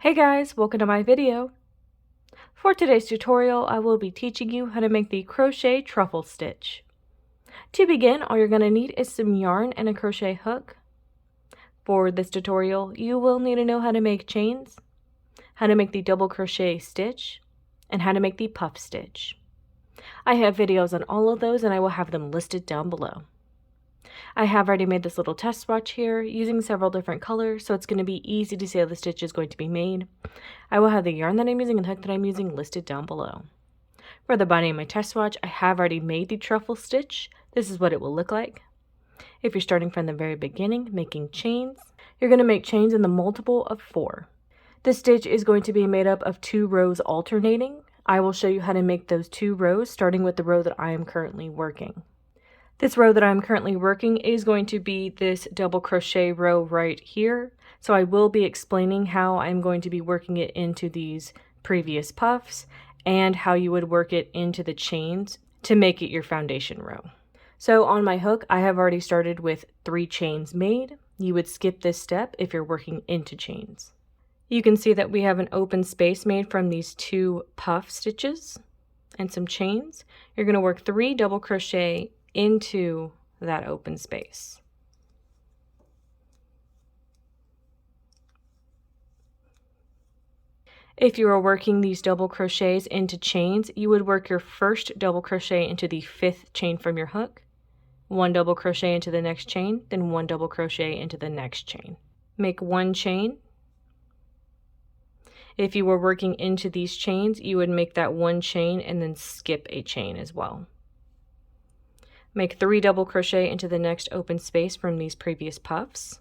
Hey guys, welcome to my video. For today's tutorial, I will be teaching you how to make the crochet truffle stitch. To begin, all you're going to need is some yarn and a crochet hook. For this tutorial, you will need to know how to make chains, how to make the double crochet stitch, and how to make the puff stitch. I have videos on all of those and I will have them listed down below. I have already made this little test swatch here using several different colors, so it's going to be easy to see how the stitch is going to be made. I will have the yarn that I'm using and hook that I'm using listed down below. For the body of my test swatch, I have already made the truffle stitch. This is what it will look like. If you're starting from the very beginning, making chains, you're going to make chains in the multiple of 4. This stitch is going to be made up of 2 rows alternating. I will show you how to make those 2 rows, starting with the row that I am currently working. This row that I'm currently working is going to be this double crochet row right here. So I will be explaining how I'm going to be working it into these previous puffs and how you would work it into the chains to make it your foundation row. So on my hook, I have already started with 3 chains made. You would skip this step if you're working into chains. You can see that we have an open space made from these 2 puff stitches and some chains. You're going to work 3 double crochet into that open space. If you are working these double crochets into chains, you would work your first double crochet into the 5th chain from your hook, 1 double crochet into the next chain, then 1 double crochet into the next chain. Make 1 chain. If you were working into these chains, you would make that 1 chain and then skip a chain as well. Make 3 double crochet into the next open space from these previous puffs.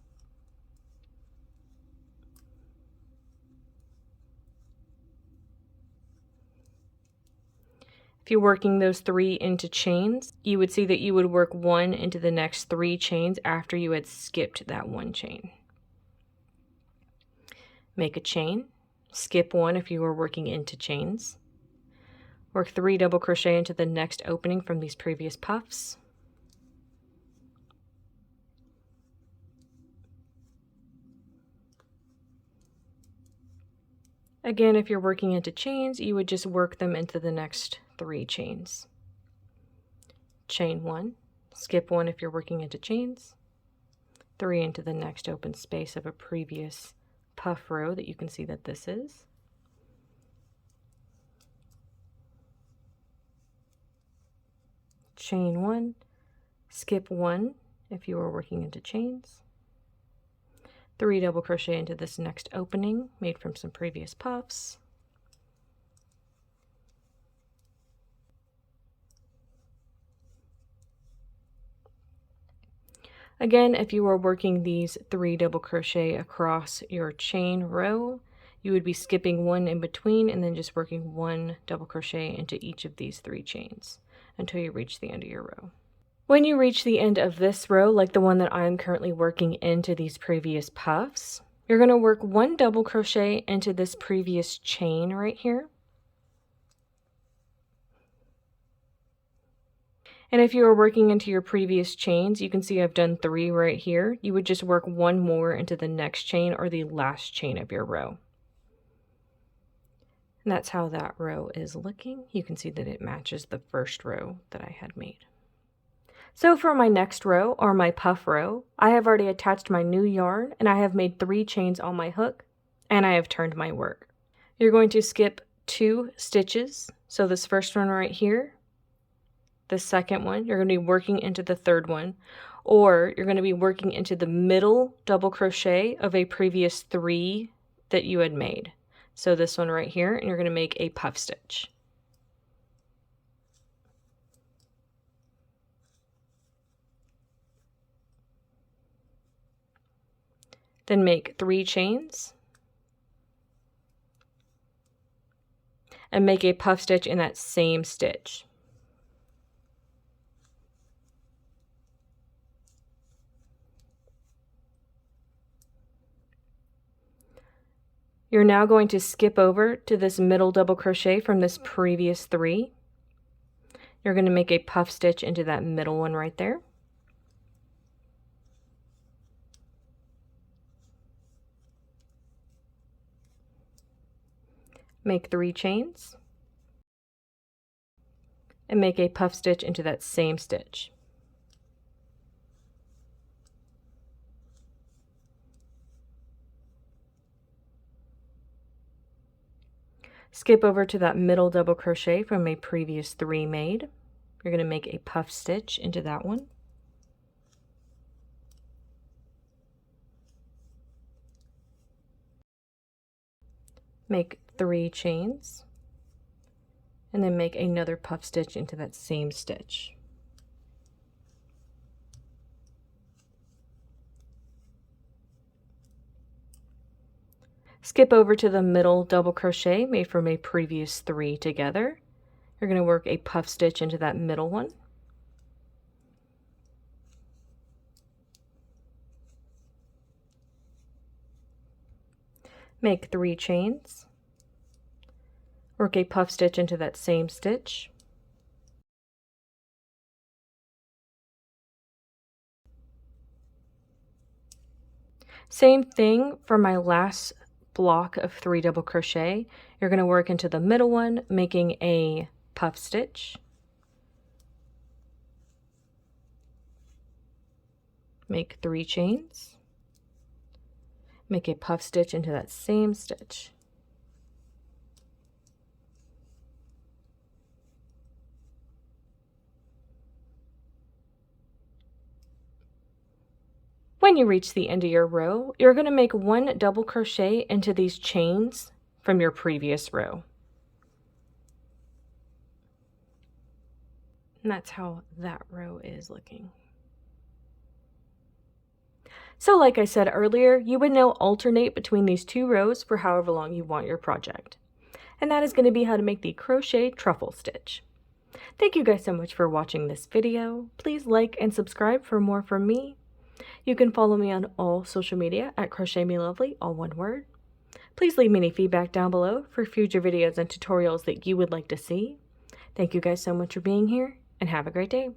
If you're working those 3 into chains, you would see that you would work 1 into the next 3 chains after you had skipped that 1 chain. Make a chain, skip 1 if you were working into chains. Work 3 double crochet into the next opening from these previous puffs. Again, if you're working into chains, you would just work them into the next 3 chains. Chain 1, skip 1 if you're working into chains, 3 into the next open space of a previous puff row that you can see that this is. Chain 1, skip 1 if you are working into chains, 3 double crochet into this next opening made from some previous puffs. Again, if you were working these 3 double crochet across your chain row, you would be skipping 1 in between and then just working 1 double crochet into each of these 3 chains until you reach the end of your row. When you reach the end of this row, like the one that I'm currently working into these previous puffs, you're going to work 1 double crochet into this previous chain right here. And if you are working into your previous chains, you can see I've done 3 right here. You would just work 1 more into the next chain or the last chain of your row. And that's how that row is looking. You can see that it matches the first row that I had made. So for my next row, or my puff row, I have already attached my new yarn and I have made 3 chains on my hook and I have turned my work. You're going to skip 2 stitches. So this first one right here, the second one, you're going to be working into the 3rd one, or you're going to be working into the middle double crochet of a previous 3 that you had made. So this one right here, and you're going to make a puff stitch. Then make 3 chains and make a puff stitch in that same stitch. You're now going to skip over to this middle double crochet from this previous 3. You're going to make a puff stitch into that middle one right there. make 3 chains, and make a puff stitch into that same stitch. Skip over to that middle double crochet from a previous 3 made. You're going to make a puff stitch into that one. Make 3 chains, and then make another puff stitch into that same stitch. Skip over to the middle double crochet made from a previous 3 together. You're going to work a puff stitch into that middle one. Make 3 chains, work a puff stitch into that same stitch, same thing for my last block of 3 double crochet. You're going to work into the middle one, making a puff stitch, make 3 chains, make a puff stitch into that same stitch. When you reach the end of your row, you're going to make 1 double crochet into these chains from your previous row. And that's how that row is looking. So like I said earlier, you would now alternate between these 2 rows for however long you want your project. And that is going to be how to make the crochet truffle stitch. Thank you guys so much for watching this video. Please like and subscribe for more from me. You can follow me on all social media at crochetmelovely, all one word. Please leave me any feedback down below for future videos and tutorials that you would like to see. Thank you guys so much for being here, and have a great day.